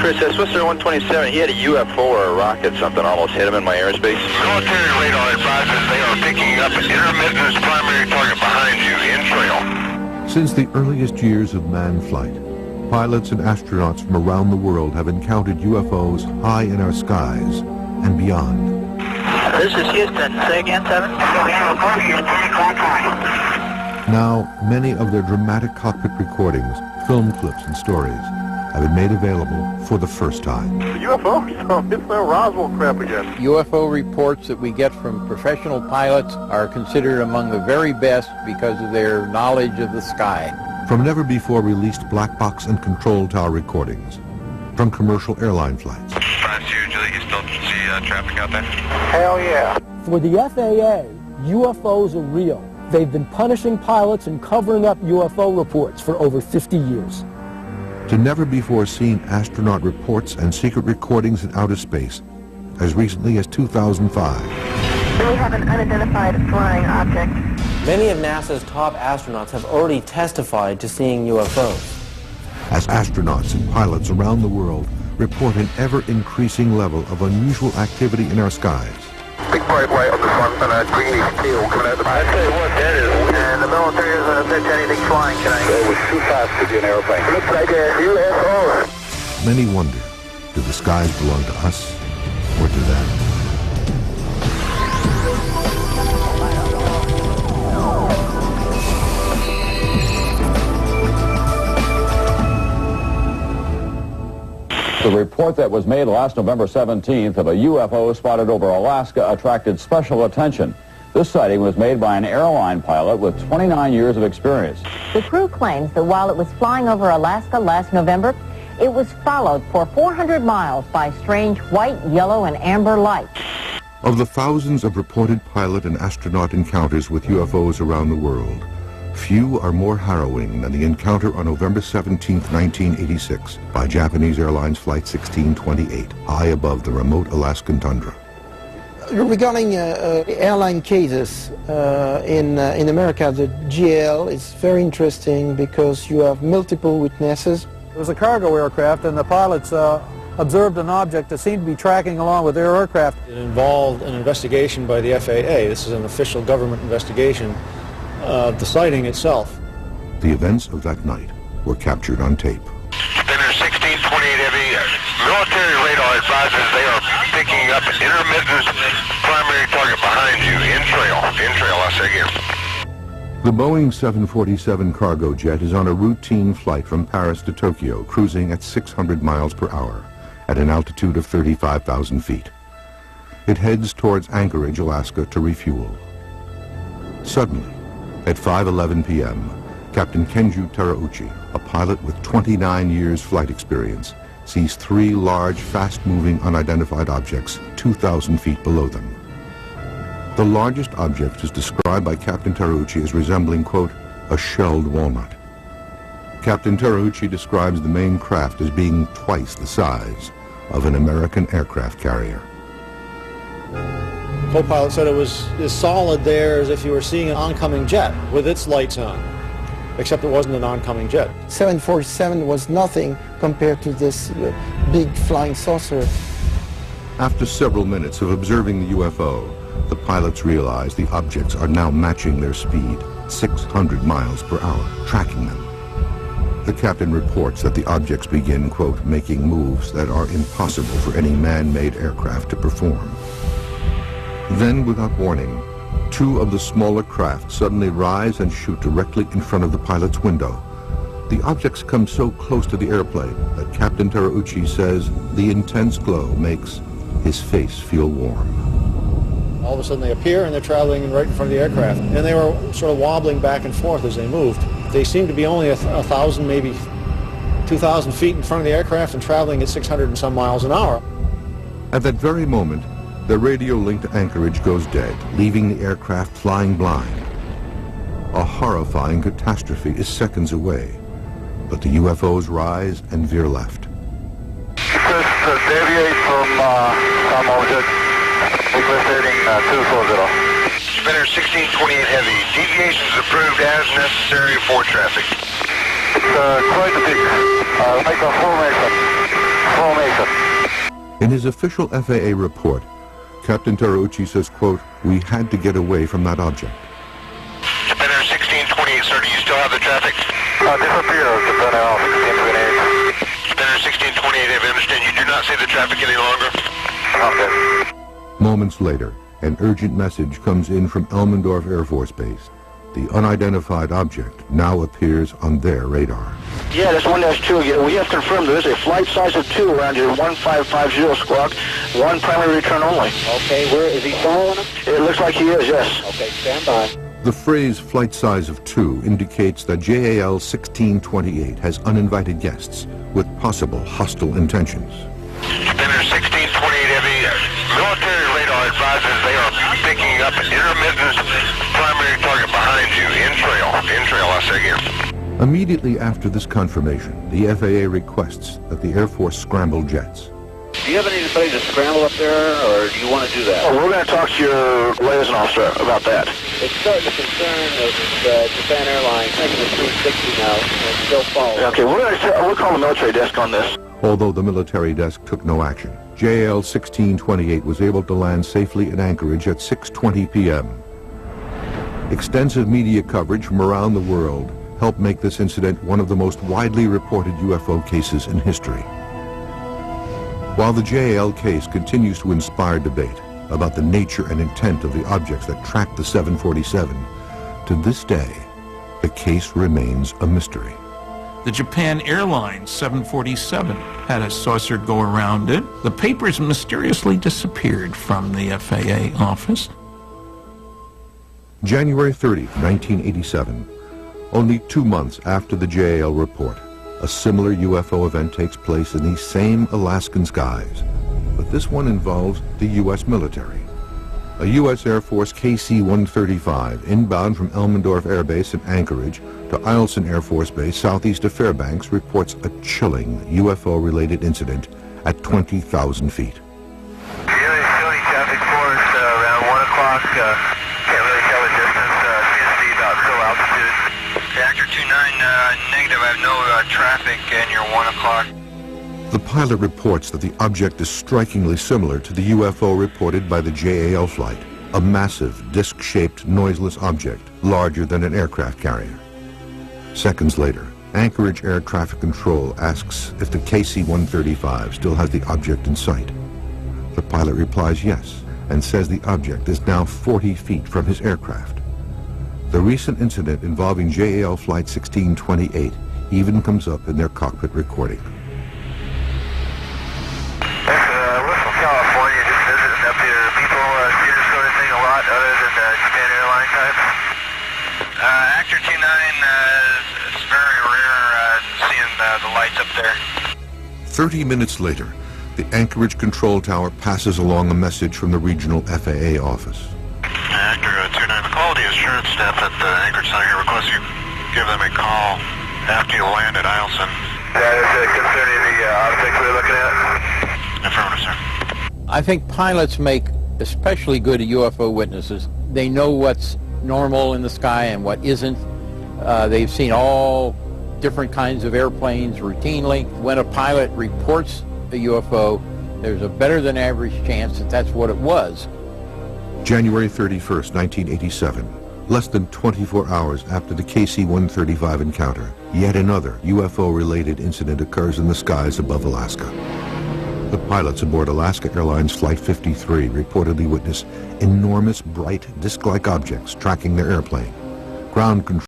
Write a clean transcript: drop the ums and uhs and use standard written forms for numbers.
Chris, that's Swisher 127. He had a UFO or a rocket, something almost hit him in my airspace. Military radar advises they are picking up an intermittent primary target behind you in trail. Since the earliest years of manned flight, pilots and astronauts from around the world have encountered UFOs high in our skies and beyond. This is Houston. Say again, 7? Now, many of their dramatic cockpit recordings, film clips, and stories have been made available for the first time. The UFO, it's the Roswell crap again. UFO reports that we get from professional pilots are considered among the very best because of their knowledge of the sky. From never-before-released black box and control tower recordings, from commercial airline flights. Julie, you still see traffic out there? Hell yeah. For the FAA, UFOs are real. They've been punishing pilots and covering up UFO reports for over 50 years. To never-before-seen astronaut reports and secret recordings in outer space, as recently as 2005. We have an unidentified flying object. Many of NASA's top astronauts have already testified to seeing UFOs. As astronauts and pilots around the world report an ever-increasing level of unusual activity in our skies. Big bright light on the front and a greenish tail coming out the back. I tell you what, that is. And the military hasn't said anything flying tonight. It was too fast to be an airplane. Looks like a UFO. Many wonder, do the skies belong to us or to them? The report that was made last November 17th of a UFO spotted over Alaska attracted special attention. This sighting was made by an airline pilot with 29 years of experience. The crew claims that while it was flying over Alaska last November, it was followed for 400 miles by strange white, yellow, and amber lights. Of the thousands of reported pilot and astronaut encounters with UFOs around the world, few are more harrowing than the encounter on November 17, 1986, by Japanese Airlines Flight 1628, high above the remote Alaskan tundra. Regarding airline cases in America, the GL is very interesting because you have multiple witnesses. It was a cargo aircraft, and the pilots observed an object that seemed to be tracking along with their aircraft. It involved an investigation by the FAA. This is an official government investigation of the sighting itself. The events of that night were captured on tape. Spinner 1628 heavy. Military radar advises they are picking up an intermittent primary target behind you in trail. In trail, I say again. The Boeing 747 cargo jet is on a routine flight from Paris to Tokyo, cruising at 600 miles per hour at an altitude of 35,000 feet. It heads towards Anchorage, Alaska to refuel. Suddenly, at 5:11 p.m., Captain Kenju Terauchi, a pilot with 29 years flight experience, sees three large, fast-moving, unidentified objects 2,000 feet below them. The largest object is described by Captain Terauchi as resembling, quote, a shelled walnut. Captain Terauchi describes the main craft as being twice the size of an American aircraft carrier. The co-pilot said it was as solid there as if you were seeing an oncoming jet with its lights on, except it wasn't an oncoming jet. 747 was nothing compared to this big flying saucer. After several minutes of observing the UFO, the pilots realize the objects are now matching their speed, 600 miles per hour, tracking them. The captain reports that the objects begin, quote, making moves that are impossible for any man-made aircraft to perform. Then, without warning, two of the smaller craft suddenly rise and shoot directly in front of the pilot's window. The objects come so close to the airplane that Captain Terauchi says the intense glow makes his face feel warm. All of a sudden they appear and they're traveling right in front of the aircraft. And they were sort of wobbling back and forth as they moved. They seemed to be only 1,000, maybe 2,000 feet in front of the aircraft and traveling at 600 and some miles an hour. At that very moment, the radio link to Anchorage goes dead, leaving the aircraft flying blind. A horrifying catastrophe is seconds away, but the UFOs rise and veer left. Just deviate from convoluted. Heading 240. Spinner 1628 heavy. Deviations approved as necessary for traffic. It's quite a big, like a formation. Formation. In his official FAA report, Captain Terauchi says, quote, "We had to get away from that object." Japan Air 1628, sir, do you still have the traffic? Disappear, Japan Air 1628. Japan Air 1628, I understand you do not see the traffic any longer? Okay. Moments later, an urgent message comes in from Elmendorf Air Force Base. The unidentified object now appears on their radar. Yeah, that's 1-2 again. We have confirmed there is a flight size of 2 around your 1550 squawk. One primary return only. Okay, where is he following us? It looks like he is, yes. Okay, stand by. The phrase flight size of 2 indicates that JAL 1628 has uninvited guests with possible hostile intentions. Japan Air 1628 Heavy, military radar advises they are picking up an intermittent primary target behind you, in trail, I say again. Immediately after this confirmation, the FAA requests that the Air Force scramble jets. Do you have anybody to scramble up there, or do you want to do that? Well, we're going to talk to your liaison officer about that. It's starting to concern Japan Airlines making a 360 now and still following. Okay, we'll call the military desk on this. Although the military desk took no action, JAL 1628 was able to land safely in Anchorage at 6:20 p.m. Extensive media coverage from around the world helped make this incident one of the most widely reported UFO cases in history. While the JAL case continues to inspire debate about the nature and intent of the objects that tracked the 747, to this day, the case remains a mystery. The Japan Airlines 747 had a saucer go around it. The papers mysteriously disappeared from the FAA office. January 30, 1987, only 2 months after the JAL report, a similar UFO event takes place in these same Alaskan skies, but this one involves the U.S. military. A U.S. Air Force KC-135 inbound from Elmendorf Air Base in Anchorage to Eielson Air Force Base southeast of Fairbanks reports a chilling UFO-related incident at 20,000 feet. Showing traffic for us around 1 o'clock. Can't really tell the distance. Seems to be about full altitude. Reactor 29, negative. I have no traffic and you're 1 o'clock. The pilot reports that the object is strikingly similar to the UFO reported by the JAL flight, a massive, disc-shaped, noiseless object, larger than an aircraft carrier. Seconds later, Anchorage Air Traffic Control asks if the KC-135 still has the object in sight. The pilot replies yes, and says the object is now 40 feet from his aircraft. The recent incident involving JAL Flight 1628 even comes up in their cockpit recording. We're from California, just visiting up here. People see this sort of thing a lot other than the Japan Airline type? Actor 29 is very rare seeing the lights up there. 30 minutes later, the Anchorage control tower passes along a message from the regional FAA office. Actor 29, the quality assurance staff at the Anchorage Center requests you give them a call after you land at Eielson. That is concerning the object we're looking at? Affirmative, sir. I think pilots make especially good UFO witnesses. They know what's normal in the sky and what isn't. They've seen all different kinds of airplanes routinely. When a pilot reports a UFO, there's a better than average chance that that's what it was. January 31st, 1987, less than 24 hours after the KC-135 encounter, yet another UFO-related incident occurs in the skies above Alaska. The pilots aboard Alaska Airlines Flight 53 reportedly witness enormous, bright, disc-like objects tracking their airplane. Ground control